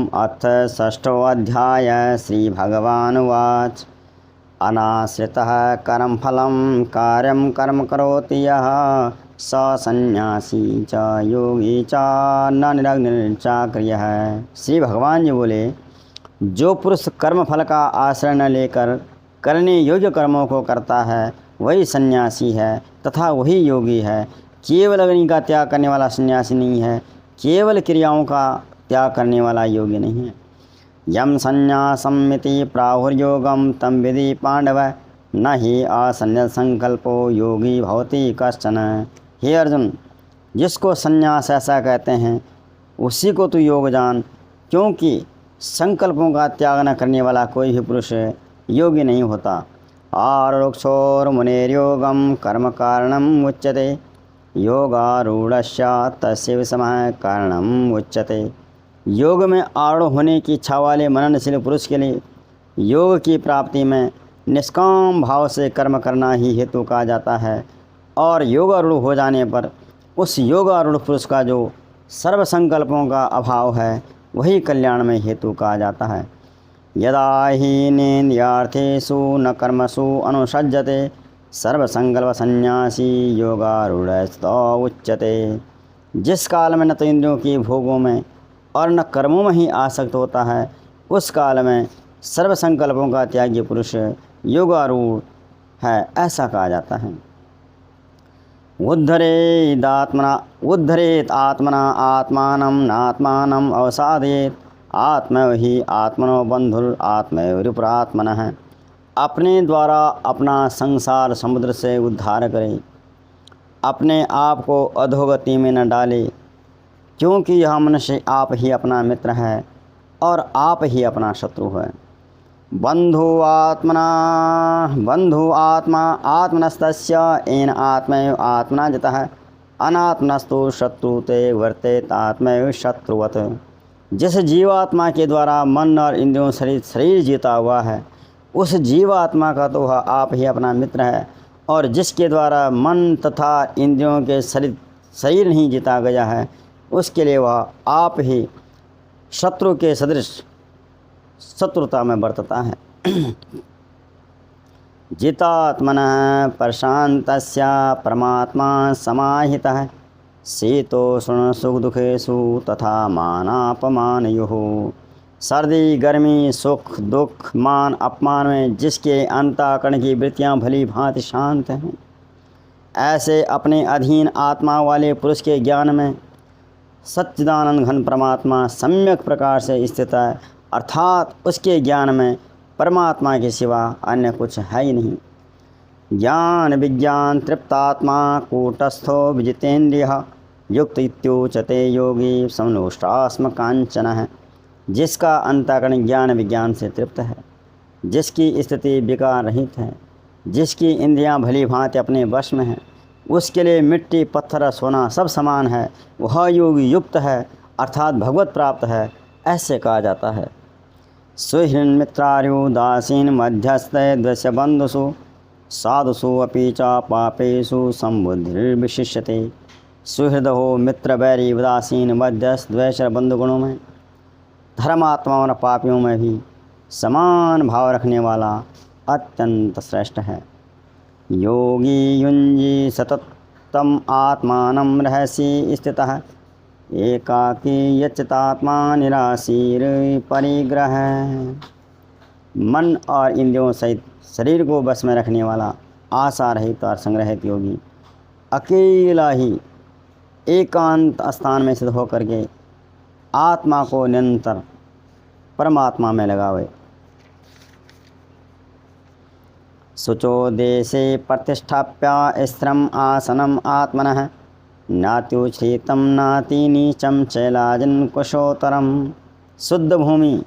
ओम अथ षष्ठोऽध्याय श्रीभगवानुवाच अनाश्रितः कर्मफलं कार्यं कर्म करोति यः स सन्न्यासी च योगी च न निरग्निर्चाक्रियः। श्री भगवान जी बोले, जो पुरुष कर्म फल का आश्रय न लेकर करने योग्य कर्मों को करता है वही सन्यासी है तथा वही योगी है। केवल अग्नि का त्याग करने वाला सन्यासी नहीं है, केवल क्रियाओं का त्याग करने वाला योगी नहीं है। यम संन्यासमिति प्राहुर्योगम तम विधि पांडव न ही असन्न्यास संकल्पो योगी भवति कश्चन। हे अर्जुन, जिसको संन्यास ऐसा कहते हैं उसी को तू योग जान, क्योंकि संकल्पों का त्याग न करने वाला कोई भी पुरुष योगी नहीं होता। आरुक्षोर मुनेर्योगम कर्म कारणम उच्यते योगारूढ़स्य तस्य विषमः कारणम उच्यते। योग में आरूढ़ होने की इच्छा वाले मननशील पुरुष के लिए योग की प्राप्ति में निष्काम भाव से कर्म करना ही हेतु कहा जाता है, और योगारूढ़ हो जाने पर उस योगारूढ़ पुरुष का जो सर्व संकल्पों का अभाव है वही कल्याण में हेतु कहा जाता है। यदा हि नेन्द्रियार्थेषु न कर्मसु अनुसज्जते सर्वसंकल्प सन्यासी योगारूढ़स्तो उच्यते। जिस काल में न तो इंद्रियों की भोगों में और न कर्मों में ही आसक्त होता है उस काल में सर्व संकल्पों का त्यागी पुरुष योगारूढ़ है, ऐसा कहा जाता है। उद्धरेत आत्मना आत्मानं नात्मानं अवसादेत आत्मैव हि आत्मनो बंधुर आत्मैव रिपुरात्मनः। अपने द्वारा अपना संसार समुद्र से उद्धार करे, अपने आप को अधोगति में न डाले, क्योंकि यह मनुष्य आप ही अपना मित्र है और आप ही अपना शत्रु है। बंधु आत्मा आत्मनस्तस्य येन आत्मैव आत्मना जितः अनात्मनस्तु शत्रुते वर्तेत आत्मैव शत्रुवत्। जिस जीवात्मा के द्वारा मन और इंद्रियों शरीर जीता हुआ है उस जीवात्मा का तो वह आप ही अपना मित्र है, और जिसके द्वारा मन तथा इंद्रियों के शरीर नहीं जीता गया है उसके लिए वह आप ही शत्रु के सदृश शत्रुता में बरतता है। जितात्मनः प्रशान्तस्य परमात्मा समाहितः शीतोष्ण सुख दुखेषु तथा मानापमानयोः। सर्दी गर्मी सुख दुख मान अपमान में जिसके अंतःकरण की वृत्तियाँ भली भांति शांत हैं, ऐसे अपने अधीन आत्मा वाले पुरुष के ज्ञान में सच्चिदानंद घन परमात्मा सम्यक प्रकार से स्थित है, अर्थात उसके ज्ञान में परमात्मा के सिवा अन्य कुछ है ही नहीं। ज्ञान विज्ञान तृप्तात्मा कूटस्थो विजितेन्द्रियः युक्त इत्युच्यते योगी समलोष्टास्म कांचन है। जिसका अंतःकरण ज्ञान विज्ञान से तृप्त है, जिसकी स्थिति विकार रहित है, जिसकी इंद्रियां भली भांति अपने वश में हैं, उसके लिए मिट्टी पत्थर सोना सब समान है, वह योगी युक्त है अर्थात भगवत प्राप्त है, ऐसे कहा जाता है। सुहृन् मित्रार्यो दासीन मध्यस्थे द्वस्य बंधुषु साधुषु अपि च पापेषु संबुद्धिर्विशिष्यते। सुहृद हो मित्र बैरी उदासीन मध्यस्थ द्वेष बंधुगुणों में, धर्मात्मा और पापियों में भी समान भाव रखने वाला अत्यंत श्रेष्ठ है। योगी युञ्जी सततम आत्मानं रहसि स्थितः एकाकी यच्चितात्मा निराशीर परिग्रह। मन और इंद्रियों सहित शरीर को बस में रखने वाला आशा रहित और संग्रहित योगी अकेला ही एकांत स्थान में स्थित होकर के आत्मा को निरंतर परमात्मा में लगावे। शुचो देशे प्रतिष्ठाप्य स्थिरम आसनम आत्मनः नात्युच्छ्रितं नाति नीचम चैलाजन कुशोत्तरम। शुद्ध भूमि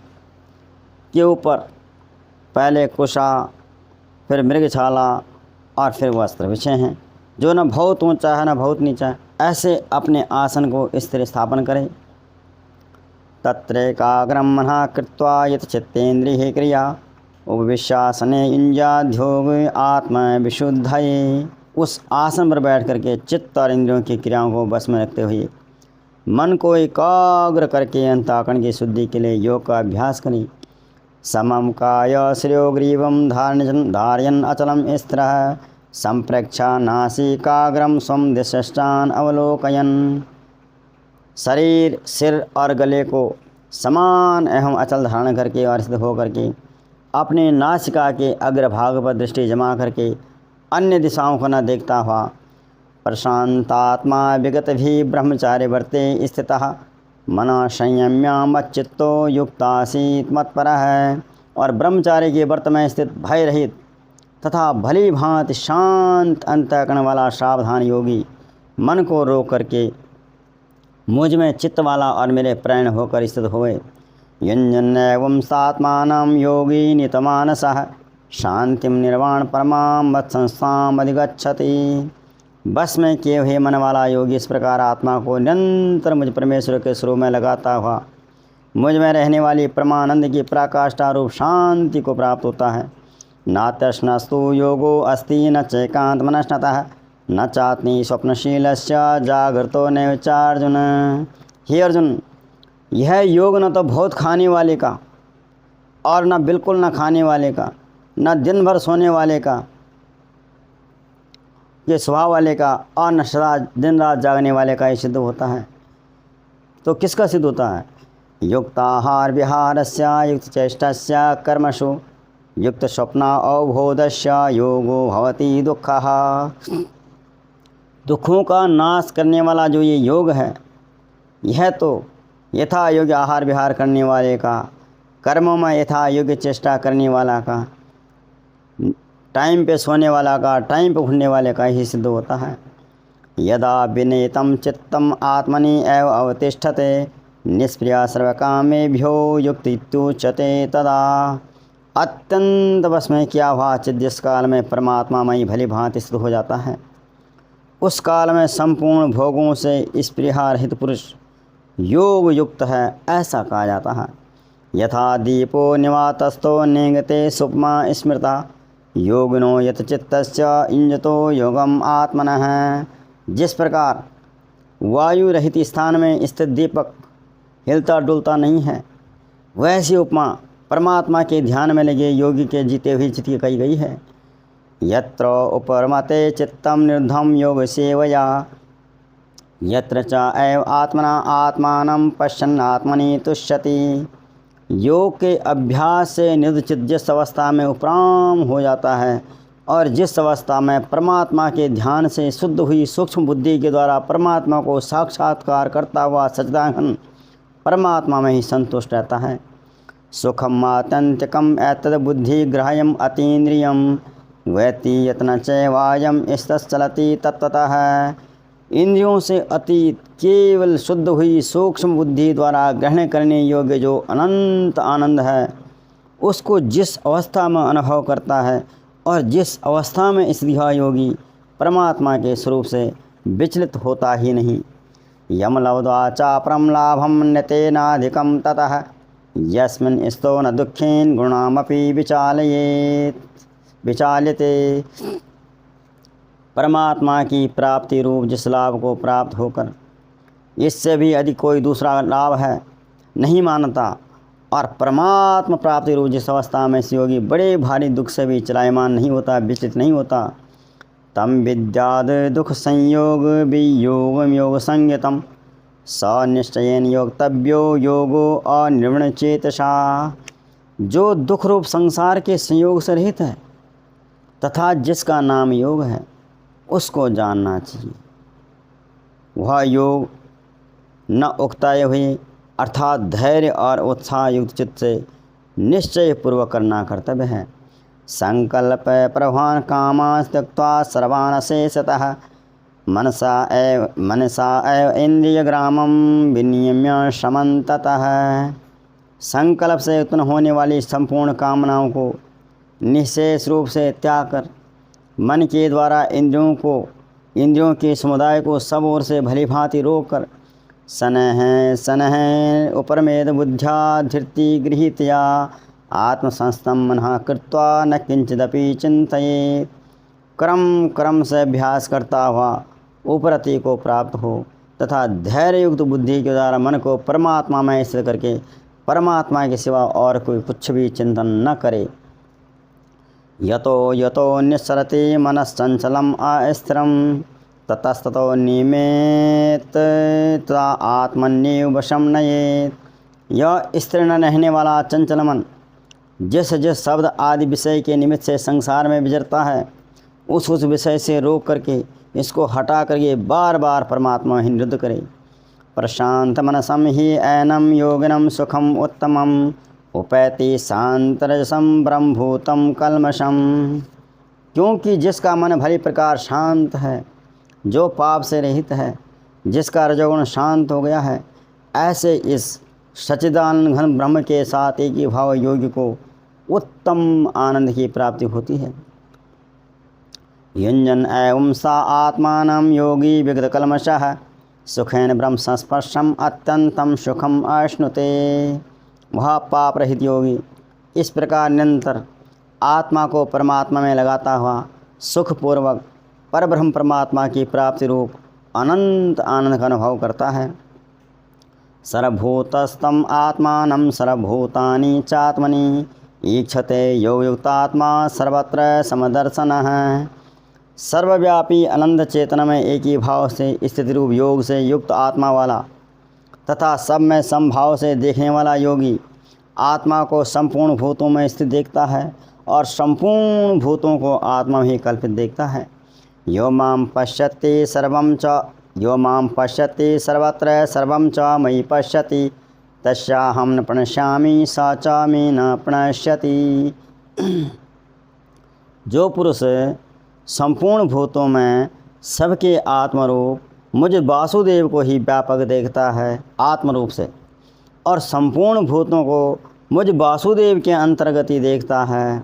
के ऊपर पहले कुशा, फिर मृगछाला और फिर वस्त्र बिछे हैं, जो न बहुत ऊंचा है न बहुत नीचा है, ऐसे अपने आसन को स्थिर स्थापन करें। तत्रैकाग्रं मनः कृत्वा यतचित्तेन्द्रिये क्रिया उपविश्यासने युञ्जाध्योग आत्मविशुद्धये। उस आसन पर बैठ करके चित्त और इंद्रियों की क्रियाओं को बस में रखते हुए मन को एकाग्र करके अंतःकरण की शुद्धि के लिए योग का अभ्यास करें। समम काय श्रेयो ग्रीवम धारयन अचलम स्थिरः संप्रेक्षा नासिकाग्रम स्वम दिशष्टान अवलोकयन। शरीर, सिर और गले को समान एवं अचल धारण करके और स्थित होकर के अपने नासिका के अग्रभाग पर दृष्टि जमा करके अन्य दिशाओं को न देखता हुआ प्रशांतात्मा विगत भी ब्रह्मचार्य वर्ते स्थितः मना संयम्यामच्चित्तो युक्तासीत मत्परः है। और ब्रह्मचार्य के व्रत में स्थित भय रहित तथा भली भांति शांत अंतःकरण वाला सावधान योगी मन को रोक करके मुझ में चित्त वाला और मेरे प्राण होकर स्थित होए। युञ्जन्नैवं सात्मानं योगी नितमानसः शांतिं निर्वाण परमां मत्संस्थाम् अधिगच्छति। बस में किए हुए मन वाला योगी इस प्रकार आत्मा को निरंतर मुझ परमेश्वर के स्वरूप में लगाता हुआ मुझ में रहने वाली परमानंद की पराकाष्ठा रूप शांति को प्राप्त होता है। नात्यश्नस्तु योगो अस्ति न चैकांत मनस्नतः न चात्नी स्वप्नशीलस्य जागृतो नैव चार्जुन। हे अर्जुन, यह योग न तो बहुत खाने वाले का और न बिल्कुल न खाने वाले का, न दिन भर सोने वाले का ये स्वभाव वाले का, और न सदा दिन रात जागने वाले का ही सिद्ध होता है। तो किसका सिद्ध होता है? युक्ताहार विहारस्य युक्त चेष्टस्य कर्मसु युक्त स्वप्ना अवबोधस्य योगो भवति दुःखः। दुखों का नाश करने वाला जो ये योग है, यह तो यथा योग्य आहार विहार करने वाले का, कर्मों में यथा योग्य चेष्टा करने वाला का, टाइम पे सोने वाला का, टाइम पे उठने वाले का ही सिद्ध होता है। यदा विनेतम चित्तम आत्मनि एव अवतिष्ठते निष्प्रिया सर्वकामेभ्यो युक्तित्युच्यते तदा। अत्यंत बस में क्या हुआ चित्त जिस काल में परमात्मा में भली भांति स्थित हो जाता है, उस काल में संपूर्ण भोगों से स्पृहा रहित पुरुष योग युक्त है, ऐसा कहा जाता है। यथा दीपो निवातस्थो नेंगते सुपमा स्मृता योगिनो यत चित्तस्य इंजतो योगम आत्मनः। जिस प्रकार वायु रहित स्थान में स्थित दीपक हिलता डुलता नहीं है, वैसी उपमा परमात्मा के ध्यान में लगे योगी के जीते हुए चित्त की कही गई है। यत्र उपरमते चित्तम निर्धम योग सेवया यत्र च एव आत्मना आत्मानं पश्यन् आत्मनि तुष्यति। योग के अभ्यास से निरुचित जिस अवस्था में उपराम हो जाता है और जिस अवस्था में परमात्मा के ध्यान से शुद्ध हुई सूक्ष्म बुद्धि के द्वारा परमात्मा को साक्षात्कार करता हुआ सच्चिदानंद परमात्मा में ही संतुष्ट रहता है। सुखम आत्यंतिकम एतद् बुद्धि ग्राह्यम अतीन्द्रियम वैति यत्न चैवायम स्तश्चलति तत्वतः। इंद्रियों से अतीत केवल शुद्ध हुई सूक्ष्म बुद्धि द्वारा ग्रहण करने योग्य जो अनंत आनंद है, उसको जिस अवस्था में अनुभव करता है और जिस अवस्था में स्थित योगी परमात्मा के स्वरूप से विचलित होता ही नहीं। यम लब्ध्वा चापरम लाभम नतेनाधिकम ततः यस्मिन् स्तो न दुःखेन गुणामपि विचाल्यते। परमात्मा की प्राप्ति रूप जिस लाभ को प्राप्त होकर इससे भी अधिक कोई दूसरा लाभ है नहीं मानता, और परमात्मा प्राप्ति रूप जिस अवस्था में से योगी बड़े भारी दुख से भी चलायमान नहीं होता, विचलित नहीं होता, तम विद्याद दुख संयोग वियोग योग संयतम स निश्चयेन योक्तव्यो योगो अनिर्वण चेतसा। जो दुख रूप संसार के संयोग से रहित है तथा जिसका नाम योग है, उसको जानना चाहिए। वह योग न उकताए हुए अर्थात धैर्य और उत्साह युक्त चित्त से निश्चय पूर्वक करना कर्तव्य है। संकल्प प्रभान कामान् त्यक्त्वा सर्वान् शेषतः मनसा एव इंद्रियग्रामं विनियम्य समन्ततः। संकल्प से उत्पन्न होने वाली संपूर्ण कामनाओं को निःशेष रूप से त्याग कर मन के द्वारा इंद्रियों के समुदाय को सब ओर से भली भांति रोक कर सनह उपरमेद बुद्ध्या धृति गृहीतया आत्मसंस्थम मनः कृत्वा न किंचिदपि चिंतये। क्रम से अभ्यास करता हुआ उपरति को प्राप्त हो तथा धैर्य युक्त बुद्धि के द्वारा मन को परमात्मा में स्थिर करके परमात्मा के सिवा और कोई कुछ भी चिंतन न करे। यतो यतो निस्सरति मनश्चंचलम अस्थिरम ततस्ततो निमेत आत्मन्येव वशम नयेत। यह स्थिर न रहने वाला चंचल मन जिस जिस शब्द आदि विषय के निमित्त से संसार में विचरता है, उस विषय से रोक करके इसको हटा करके बार बार परमात्मा ही निरुद्ध करे। प्रशांत मनसम ही ऐनम योगिनम सुखम उत्तमम उपैति शांतरजसम ब्रह्मभूतम कल्मषम। क्योंकि जिसका मन भली प्रकार शांत है, जो पाप से रहित है, जिसका रजोगुण शांत हो गया है, ऐसे इस सच्चिदानंद घन ब्रह्म के साथ एक ही भाव योगी को उत्तम आनंद की प्राप्ति होती है। युञ्जन एवं सा आत्मानं योगी विगत कल्मषः सुखेन ब्रह्म संस्पर्शम अत्यंतम सुखम अश्नुते। वह पाप रहित योगी इस प्रकार निरंतर आत्मा को परमात्मा में लगाता हुआ सुखपूर्वक परब्रह्म परमात्मा की प्राप्ति रूप अनंत आनंद का अनुभव करता है। सर्वभूतस्थम आत्मानं सर्वभूतानि चात्मनि ईक्षते योगयुक्तात्मा सर्वत्र समदर्शनः। सर्वव्यापी अनंत चेतना में एक ही भाव से स्थिति रूप योग से युक्त आत्मा वाला तथा सब में समभाव से देखने वाला योगी आत्मा को संपूर्ण भूतों में स्थित देखता है और संपूर्ण भूतों को आत्मा ही कल्पित देखता है। यो माम पश्यति सर्वं च यो माम पश्यति सर्वत्र सर्वं च मयि पश्यति तस्याहं न प्रणश्यामि स च मे न प्रणश्यति। जो पुरुष संपूर्ण भूतों में सबके आत्मरूप मुझ वासुदेव को ही व्यापक देखता है आत्मरूप से और संपूर्ण भूतों को मुझ वासुदेव के अंतर्गत ही देखता है,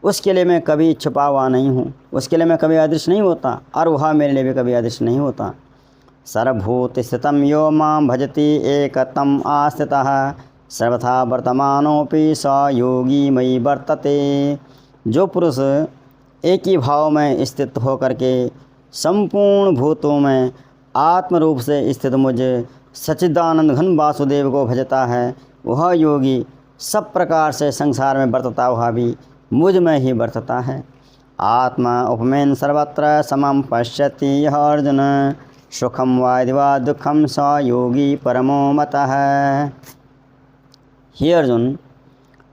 उसके लिए मैं कभी छुपा हुआ नहीं हूँ, उसके लिए मैं कभी अदृश्य नहीं होता और वह मेरे लिए भी कभी अदृश्य नहीं होता। सर्वभूत स्थितम यो मां भजति एकतम आस्थितः सर्वथा वर्तमानोपि स योगी मयि वर्तते। जो पुरुष एक ही भाव में स्थित होकर के संपूर्ण भूतों में आत्म रूप से स्थित मुझे सच्चिदानंद घन वासुदेव को भजता है, वह योगी सब प्रकार से संसार में बरतता हुआ भी मुझ में ही बरतता है। आत्मा उपमेन सर्वत्र समम पश्यति यह अर्जुन सुखम वा दुखम स योगी परमो मतः। हे अर्जुन,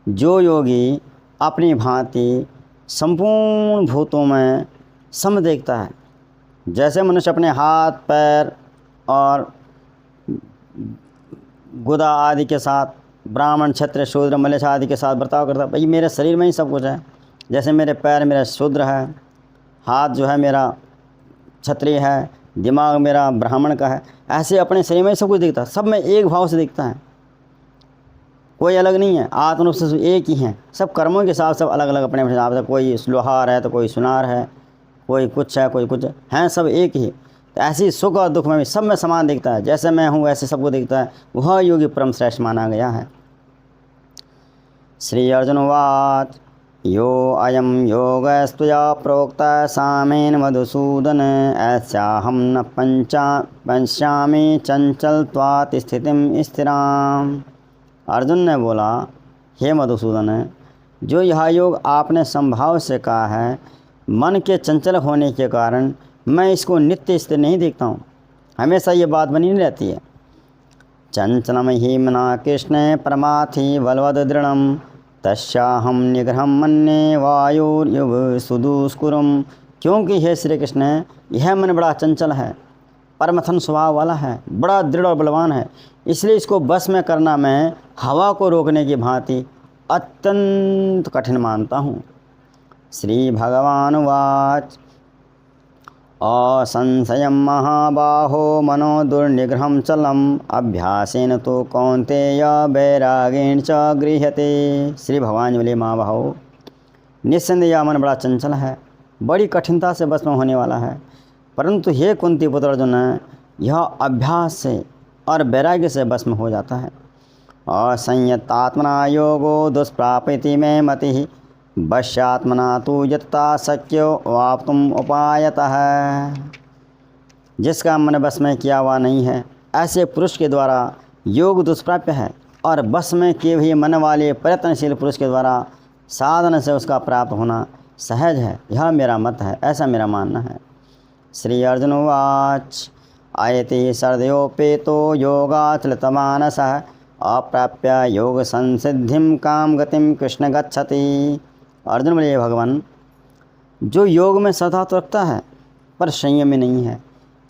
जो योगी अपनी भांति संपूर्ण भूतों में सम देखता है, जैसे मनुष्य अपने हाथ पैर और गुदा आदि के साथ ब्राह्मण क्षत्रिय शूद्र मलेच्छ आदि के साथ बर्ताव करता है। भाई मेरे शरीर में ही सब कुछ है, जैसे मेरे पैर मेरा शूद्र है, हाथ जो है मेरा क्षत्रिय है, दिमाग मेरा ब्राह्मण का है, ऐसे अपने शरीर में ही सब कुछ दिखता है। सब में एक भाव से दिखता है, कोई अलग नहीं है, आत्म रूप से एक ही हैं। सब कर्मों के हिसाब सब अलग अलग अपने हिसाब से, कोई लोहार है तो कोई सुनार है, कोई कुछ है कोई कुछ है, सब एक ही। तो ऐसी सुख और दुख में भी सब में समान दिखता है, जैसे मैं हूँ वैसे सबको दिखता है, वह योगी परम श्रेष्ठ माना गया है। श्री अर्जुन वाच यो अयम योगस्तुया प्रोक्ता सामेन मधुसूदन ऐस्याहं न पश्यामि चंचलत्वात् स्थितिं स्थिराम्। अर्जुन ने बोला, हे मधुसूदन, जो यह योग आपने संभाव से कहा है, मन के चंचल होने के कारण मैं इसको नित्य स्थिर नहीं देखता हूँ, हमेशा ये बात बनी नहीं रहती है। चंचलम ही मना कृष्ण परमाथि बलवद दृढ़म तस्याहं निग्रहं मन्ये वायुर्युव सुदुष्कुरम। क्योंकि हे श्री कृष्ण, यह मन बड़ा चंचल है, परमथन स्वभाव वाला है, बड़ा दृढ़ और बलवान है, इसलिए इसको बस में करना मैं हवा को रोकने की भांति अत्यंत कठिन मानता हूँ। श्री भगवान वाच असंशयं महाबाहो मनो दुर्निग्रहं चलम अभ्यासेन तो कौन्तेय वैरागेण च गृह्यते। श्री भगवान बोले, महाबाहो, निस्संदेह मन बड़ा चंचल है, बड़ी कठिनता से बस में होने वाला है, परंतु हे कुंती पुत्र अर्जुन, यह अभ्यास से और वैराग्य से बस में हो जाता है। असंयतात्मना योगो दुष्प्राप्ति में मति वश्यात्मना तो यत्ता शक्यो वाप्तुम उपायतः। जिसका मन बस में किया हुआ नहीं है, ऐसे पुरुष के द्वारा योग दुष्प्राप्य है, और बस में किए हुए मन वाले प्रयत्नशील पुरुष के द्वारा साधन से उसका प्राप्त होना सहज है। यह मेरा मत है, ऐसा मेरा मानना है। श्री अर्जुन उवाच आयति सर्दयोपेतो योगाचलितमानसः अप्राप्य योग संसिद्धिं काम गतिम कृष्ण गच्छति। अर्जुन बोले, भगवान, जो योग में सदा तो रखता है पर संयम में नहीं है,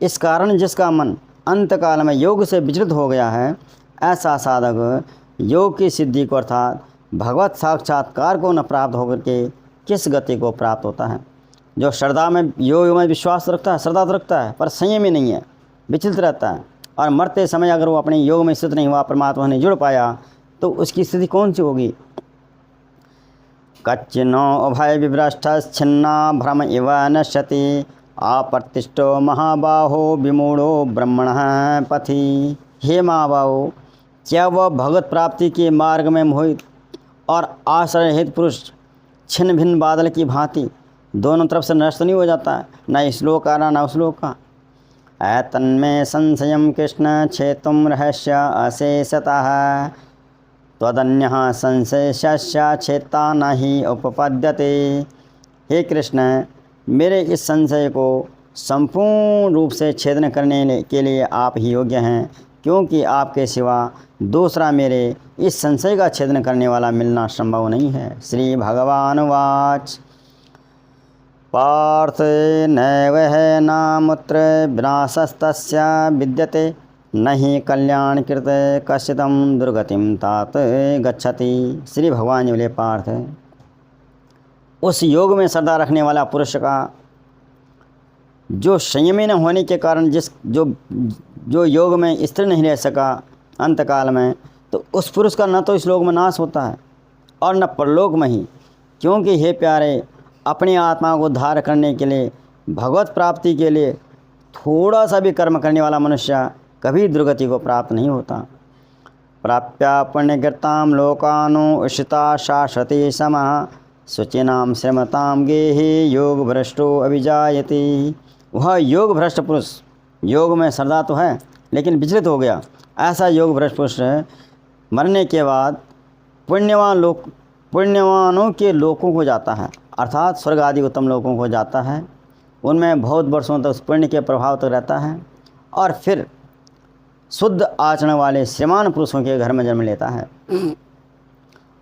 इस कारण जिसका मन अंतकाल में योग से विचलित हो गया है, ऐसा साधक योग की सिद्धि को अर्थात भगवत साक्षात्कार को न प्राप्त होकर के किस गति को प्राप्त होता है। जो श्रद्धा में योग में विश्वास रखता है, श्रद्धा तो रखता है पर संयम में नहीं है, विचलित रहता है, और मरते समय अगर वो अपने योग में स्थित नहीं हुआ, परमात्मा ने जुड़ पाया, तो उसकी स्थिति कौन सी होगी। कच्चिनो उभय विभ्रष्टच्छिन्ना भ्रम इव नश्यति अप्रतिष्ठो महाबाहो विमूढ़ो ब्रह्मणः पथि। हे महाबाहो, क्या वह भगवत प्राप्ति के मार्ग में मोहित और आश्रय रहित पुरुष छिन्न भिन्न बादल की भांति दोनों तरफ से नष्ट नहीं हो जाता है, न इस लोक का न उस लोक का। तन्मे संशयम कृष्ण छेतुम रहस्य अशेषतः त्वदन्यः संशयस्य छेता न ही उपपद्यते। हे कृष्ण, मेरे इस संशय को संपूर्ण रूप से छेदन करने के लिए आप ही योग्य हैं, क्योंकि आपके सिवा दूसरा मेरे इस संशय का छेदन करने वाला मिलना संभव नहीं है। श्री भगवान वाच पार्थ नैव है नामुत्र विनाशस्तस्य विद्यते नहि कल्याण कृत कश्चिदं दुर्गतिम तात गच्छति। श्री भगवान बोले, पार्थ, उस योग में श्रद्धा रखने वाला पुरुष का जो संयमी न होने के कारण जो योग में स्थिर नहीं रह सका अंतकाल में, तो उस पुरुष का न तो इस लोक में नाश होता है और न परलोक में ही। क्योंकि हे प्यारे, अपनी आत्मा को उद्धार करने के लिए, भगवत प्राप्ति के लिए थोड़ा सा भी कर्म करने वाला मनुष्य कभी दुर्गति को प्राप्त नहीं होता। प्राप्या पुण्यकृताम लोकानो उषिता शाश्वती समः शुचिनाम श्रमताम गेहि योग भ्रष्टो अभिजायति। वह योग भ्रष्ट पुरुष, योग में श्रद्धा तो है लेकिन विचलित हो गया, ऐसा योग भ्रष्ट पुरुष मरने के बाद पुण्यवानों के लोकों को जाता है, अर्थात स्वर्ग आदि उत्तम लोकों को जाता है। उनमें बहुत वर्षों तक उस पुण्य के प्रभाव तक रहता है, और फिर शुद्ध आचरण वाले श्रीमान पुरुषों के घर में जन्म लेता है।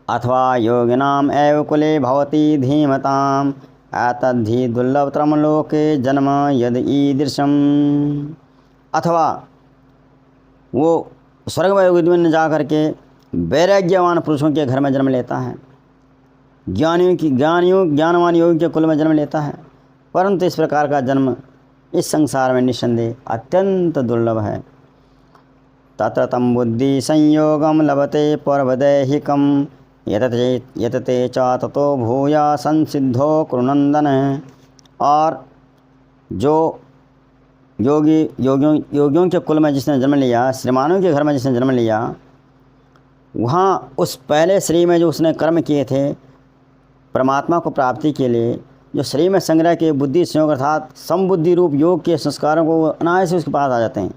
अथवा योगिनाम एव कुले भवति धीमताम एतद्धि दुर्लभतरम लोके जन्म यद ईदृशम। अथवा वो स्वर्ग में जा कर के वैराग्यवान पुरुषों के घर में जन्म लेता है, ज्ञानवान योगी के कुल में जन्म लेता है। परंतु इस प्रकार का जन्म इस संसार में निस्संदेह अत्यंत दुर्लभ है। तत्र तम बुद्धि संयोगम लभते परवदैहिकम यतते च ततो भूया संसिद्धो कुरुनंदन। और जो योगियों के कुल में जिसने जन्म लिया, श्रीमानों के घर में जिसने जन्म लिया, वहाँ उस पहले शरीर में जो उसने कर्म किए थे परमात्मा को प्राप्ति के लिए, जो शरीर में संग्रह के बुद्धि संयोग अर्थात समबुद्धि रूप योग के संस्कारों को अनायास से उसके पास आ जाते हैं।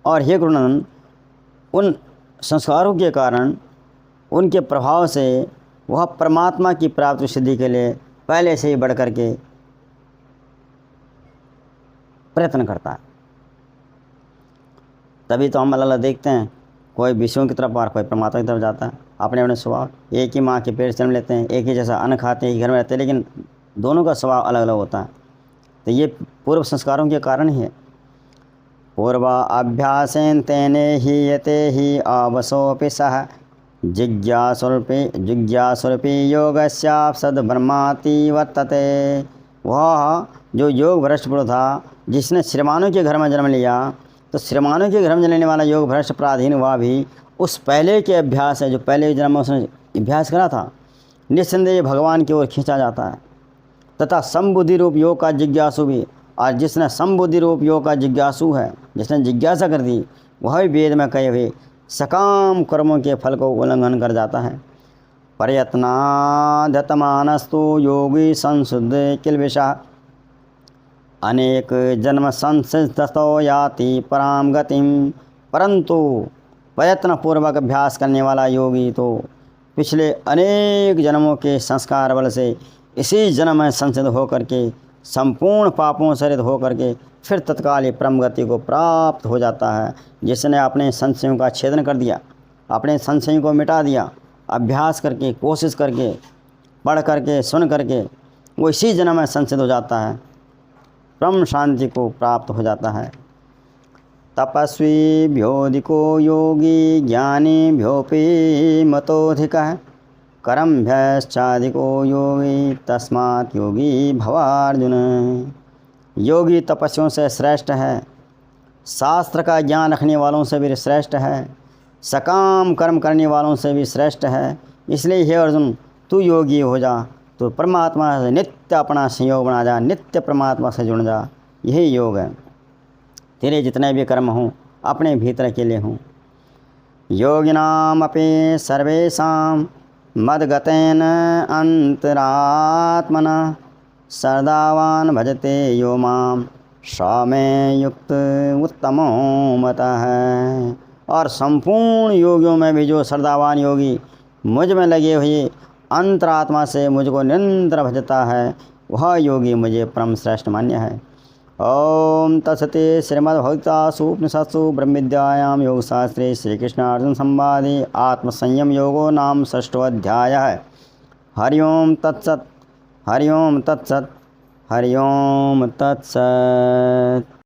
और हे गुरुनंदन, उन संस्कारों के कारण, उनके प्रभाव से वह परमात्मा की प्राप्ति सिद्धि के लिए पहले से ही बढ़ कर के प्रयत्न करता है। तभी तो हम अलग देखते हैं, कोई विषयों की तरफ और कोई परमात्मा की तरफ जाता है। अपने अपने स्वभाव, एक ही माँ के पेट से जन्म लेते हैं, एक ही जैसा अन्न खाते हैं, एक ही घर में रहते हैं, लेकिन दोनों का स्वभाव अलग अलग होता है। तो ये पूर्व संस्कारों के कारण ही है। पूर्वा अभ्यासेन तेने ही यते ही अवसोपि सह जिज्ञासुरपि योगस्याप सद्ब्रह्माति वर्तते। वह जो योग भ्रष्ट पुरुष था, जिसने श्रीमानों के घर में जन्म लिया, तो श्रीमानों के घर में जन्म लेने वाला योग भ्रष्ट पराधीन हुआ भी उस पहले के अभ्यास है, जो पहले जन्म में उसने अभ्यास करा था, निस्संदेह भगवान की ओर खींचा जाता है। तथा समबुद्धि रूप योग का जिज्ञासु भी, और जिसने समबुद्धि रूप योग का जिज्ञासु है, जिसने जिज्ञासा कर दी, वह भी वेद में कहे हुए सकाम कर्मों के फल को उल्लंघन कर जाता है। प्रयत्नाधतमानस्तु योगी संशुद्ध किलविषा अनेक जन्म संसिद्धतो याति पराम गतिम, परंतु प्रयत्नपूर्वक अभ्यास करने वाला योगी तो पिछले अनेक जन्मों के संस्कार बल से इसी जन्म में संसिद्ध होकर के संपूर्ण पापों से रहित होकर के फिर तत्काल ही परम गति को प्राप्त हो जाता है। जिसने अपने संशयों का छेदन कर दिया, अपने संशयों को मिटा दिया, अभ्यास करके, कोशिश करके, पढ़ करके, सुन करके वो इसी जन्म में संसिद्ध हो जाता है, परम शांति को प्राप्त हो जाता है। तपस्वीभ्योऽधिको योगी ज्ञानीभ्योऽपि मतोऽधिकः, कर्मभ्यश्चाधिको योगी तस्मात् योगी भवार्जुन। योगी तपस्वियों से श्रेष्ठ है, शास्त्र का ज्ञान रखने वालों से भी श्रेष्ठ है, सकाम कर्म करने वालों से भी श्रेष्ठ है। इसलिए हे अर्जुन, तू योगी हो जा, तो परमात्मा से नित्य अपना संयोग बना जा, नित्य परमात्मा से जुड़ जा। यही योग है। तेरे जितने भी कर्म हों अपने भीतर अकेले हों। योगिनामपि सर्वेषां मद्गतेन अंतरात्मना, श्रद्धावान भजते यो मां स मे युक्त उत्तमो मतः। और संपूर्ण योगियों में भी जो श्रद्धावान योगी मुझ में लगे हुए अंतरात्मा से मुझको निरंतर भजता है, वह योगी मुझे परम श्रेष्ठ मान्य है। ओम तत्सते। श्रीमद्भगवद्गीतासु उपनिषत्सु ब्रह्मविद्यायां योगशास्त्रे श्रीकृष्णार्जुन संवादे आत्मसंयम योगो नाम 6वां अध्यायः। हरि ओम तत्सत्, हरि ओम तत्सत्, हरि ओम तत्सत्।